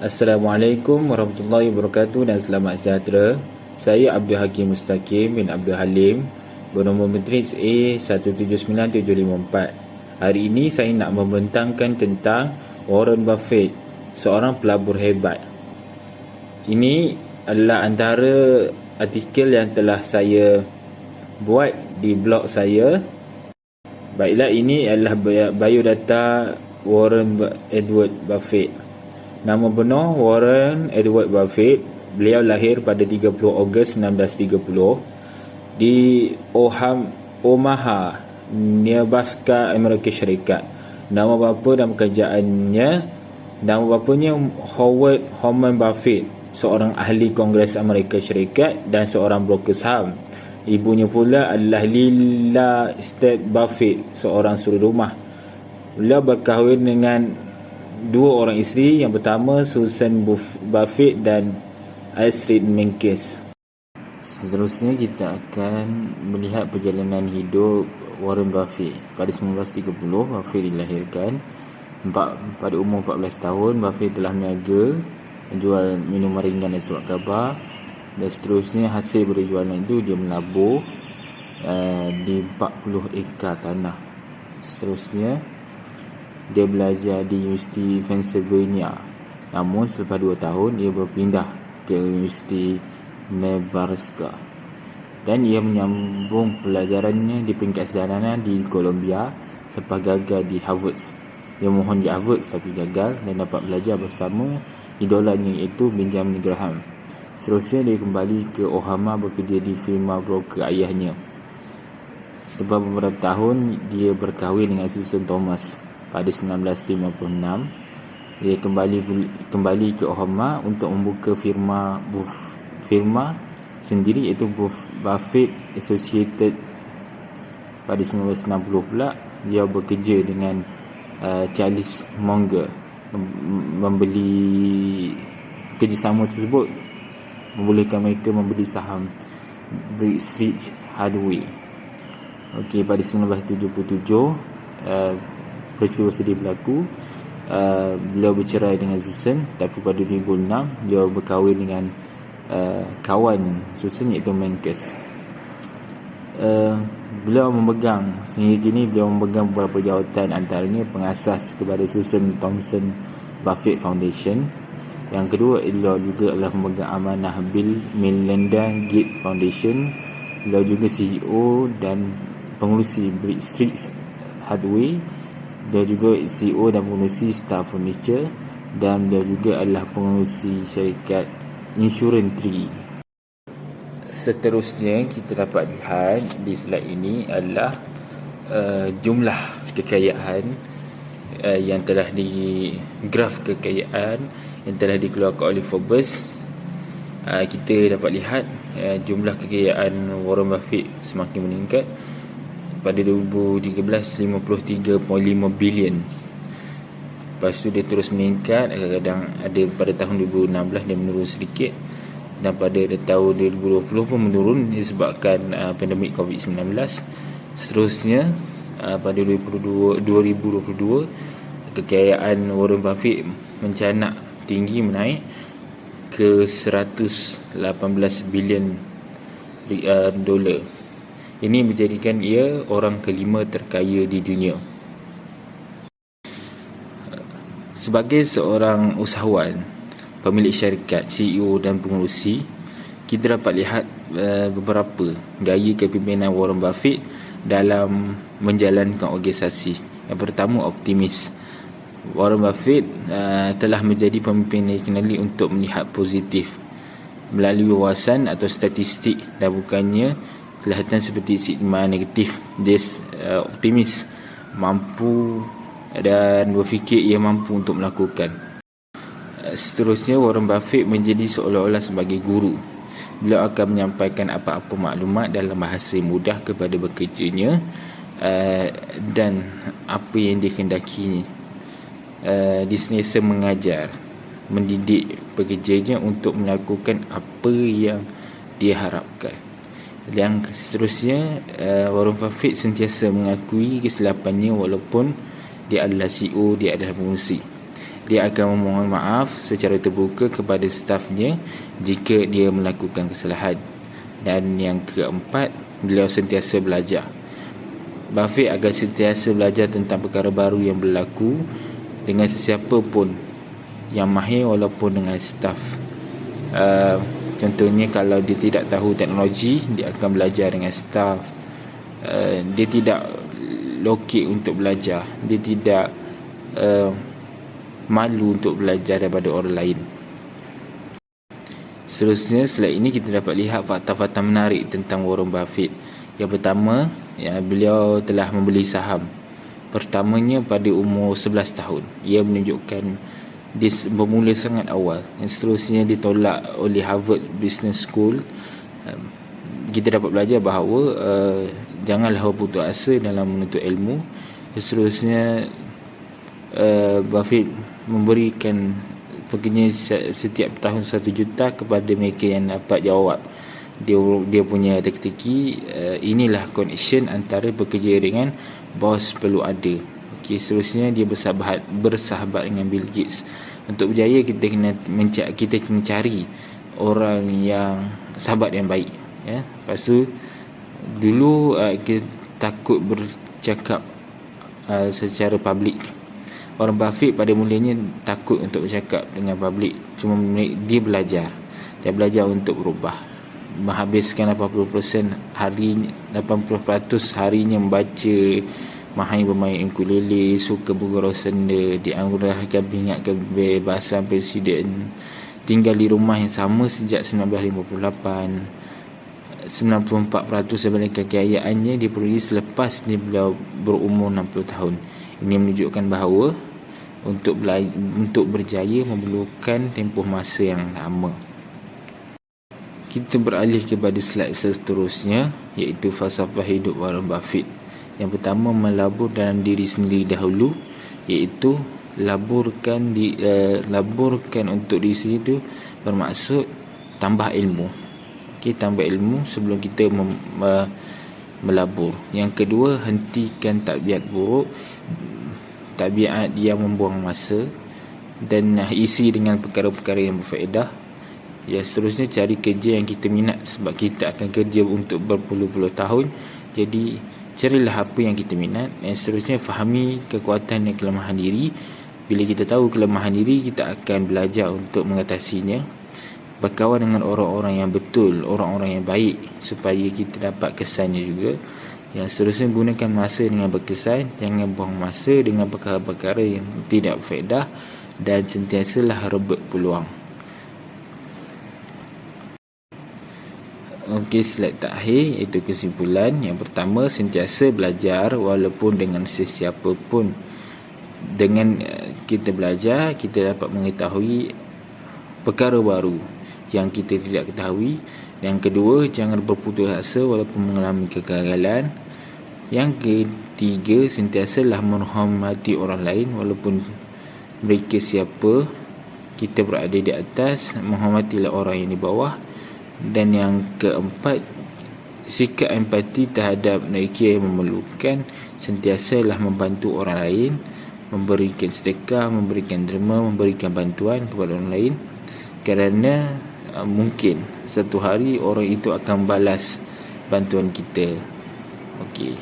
Assalamualaikum warahmatullahi wabarakatuh dan selamat sejahtera. Saya Abdul Hakim Mustaqim bin Abdul Halim, bernombor matriks A179754. Hari ini saya nak membentangkan tentang Warren Buffett, seorang pelabur hebat. Ini adalah antara artikel yang telah saya buat di blog saya. Baiklah, ini adalah biodata Warren Edward Buffett. Nama benar Warren Edward Buffett. Beliau lahir pada 30 Ogos 1930 di Omaha, Nebraska, Amerika Syarikat. Nama bapa dan pekerjaannya, nama bapanya Howard Horman Buffett, seorang ahli Kongres Amerika Syarikat dan seorang broker saham. Ibunya pula adalah Lila Stead Buffett, seorang suri rumah. Beliau berkahwin dengan dua orang isteri. Yang pertama Susan Buffett dan Astrid Menkes. Seterusnya kita akan melihat perjalanan hidup Warren Buffett. Pada 1930 Buffett dilahirkan. Pada umur 14 tahun Buffett telah berniaga menjual minuman ringan dan surat khabar, dan seterusnya hasil berjualan itu dia menabur di 40 ekar tanah. Seterusnya dia belajar di Universiti Pennsylvania. Namun selepas 2 tahun ia berpindah ke Universiti Nebraska dan ia menyambung pelajarannya di peringkat sederhana di Columbia selepas gagal di Harvard. Dia mohon di Harvard tapi gagal dan dapat belajar bersama idolanya iaitu Benjamin Graham. Seterusnya dia kembali ke Omaha bekerja di firma broker ayahnya. Setelah beberapa tahun dia berkahwin dengan Susan Thomas. Pada 1956 dia kembali ke Omaha untuk membuka firma sendiri iaitu Buffett Associated. Pada 1960 pula dia bekerja dengan Charles Munger. Membeli kerjasama tersebut membolehkan mereka membeli saham British Hathaway. Pada 1977 peristiwa sedih berlaku. Beliau bercerai dengan Susan, tapi pada 2006 beliau berkahwin dengan kawan Susan iaitu Menkes. Sehingga kini beliau memegang beberapa jawatan, antaranya pengasas kepada Susan Thompson Buffett Foundation. Yang kedua, beliau juga adalah memegang amanah Bill Melinda Gates Foundation. Beliau juga CEO dan pengurusi British Hathaway. Dia juga CEO dan pengurusi Star Furniture, dan dia juga adalah pengurusi syarikat Insurance Tree. Seterusnya kita dapat lihat di slide ini adalah jumlah kekayaan yang telah graf kekayaan yang telah dikeluarkan oleh Forbes. Kita dapat lihat jumlah kekayaan Warren Buffett semakin meningkat. Pada 2013 53.5 bilion. Lepas tu dia terus meningkat, kadang-kadang ada pada tahun 2016 dia menurun sedikit, dan pada tahun 2020 pun menurun disebabkan pandemik COVID-19. Seterusnya pada 2022 kekayaan Warren Buffett mencanak tinggi, menaik ke 118 bilion dolar. Ini menjadikan ia orang kelima terkaya di dunia. Sebagai seorang usahawan, pemilik syarikat, CEO dan pengurusi, kita dapat lihat beberapa gaya kepimpinan Warren Buffett dalam menjalankan organisasi. Yang pertama, optimis. Warren Buffett telah menjadi pemimpin yang dikenali untuk melihat positif melalui wawasan atau statistik, dan bukannya kelihatan seperti sigma negatif. Dia optimis, mampu dan berfikir ia mampu untuk melakukan. Seterusnya, Warren Buffett menjadi seolah-olah sebagai guru. Beliau akan menyampaikan apa-apa maklumat dalam bahasa mudah kepada bekerjanya dan apa yang dikehendakinya. Dia sentiasa mengajar, mendidik pekerjanya untuk melakukan apa yang dia harapkan. Yang seterusnya, Warren Buffett sentiasa mengakui kesilapannya walaupun dia adalah CEO, dia adalah pengurusi. Dia akan memohon maaf secara terbuka kepada stafnya jika dia melakukan kesalahan. Dan yang keempat, beliau sentiasa belajar. Buffett akan sentiasa belajar tentang perkara baru yang berlaku dengan sesiapa pun yang mahir, walaupun dengan staf. Contohnya kalau dia tidak tahu teknologi, dia akan belajar dengan staf. Dia tidak lokek untuk belajar. Dia tidak malu untuk belajar daripada orang lain. Seterusnya, slide ini kita dapat lihat fakta-fakta menarik tentang Warren Buffett. Yang pertama, beliau telah membeli saham. Pertamanya pada umur 11 tahun. Ia menunjukkan dia bermula sangat awal. Yang seterusnya ditolak oleh Harvard Business School. Kita dapat belajar bahawa janganlah berputus asa dalam menuntut ilmu. Seterusnya, Buffett memberikan pekerjaan setiap tahun 1 juta kepada mereka yang dapat jawab. Dia punya teka-teki. Inilah connection antara pekerja dengan bos perlu ada. Seterusnya, dia bersahabat dengan Bill Gates. Untuk berjaya, kita kena cari orang yang sahabat yang baik. Lepas tu, dulu kita takut bercakap secara publik. Warren Buffett pada mulanya takut untuk bercakap dengan publik. Cuma dia belajar untuk berubah. Menghabiskan 80% harinya membaca, mahir bermain ukulele, suka bergurau senda, dianugerahikan pingat kebebasan presiden, tinggal di rumah yang sama sejak 1958. 94% daripada kekayaannya diperoleh selepas beliau berumur 60 tahun. Ini menunjukkan bahawa untuk berjaya memerlukan tempoh masa yang lama. Kita beralih kepada slide seterusnya, iaitu falsafah hidup Warren Buffett. Yang pertama, melabur dalam diri sendiri dahulu, iaitu laburkan untuk diri sendiri itu bermaksud tambah ilmu. Tambah ilmu sebelum kita melabur. Yang kedua, hentikan tabiat buruk, tabiat yang membuang masa, dan isi dengan perkara-perkara yang berfaedah. Yang seterusnya, cari kerja yang kita minat, sebab kita akan kerja untuk berpuluh-puluh tahun. Jadi carilah apa yang kita minat. Yang seterusnya, fahami kekuatan dan kelemahan diri. Bila kita tahu kelemahan diri, kita akan belajar untuk mengatasinya. Berkawan dengan orang-orang yang betul, orang-orang yang baik, supaya kita dapat kesannya juga. Yang seterusnya, gunakan masa dengan berkesan. Jangan buang masa dengan perkara-perkara yang tidak faedah, dan sentiasalah rebut peluang. Slide terakhir, iaitu kesimpulan. Yang pertama, sentiasa belajar walaupun dengan sesiapa pun. Dengan kita belajar, kita dapat mengetahui perkara baru yang kita tidak ketahui. Yang kedua, jangan berputus asa walaupun mengalami kegagalan. Yang ketiga, sentiasalah menghormati orang lain walaupun mereka siapa. Kita berada di atas, menghormatilah orang yang di bawah. Dan yang keempat, sikap empati terhadap mereka yang memerlukan. Sentiasalah membantu orang lain, memberikan sedekah, memberikan derma, memberikan bantuan kepada orang lain, kerana mungkin satu hari orang itu akan balas bantuan kita. Okey.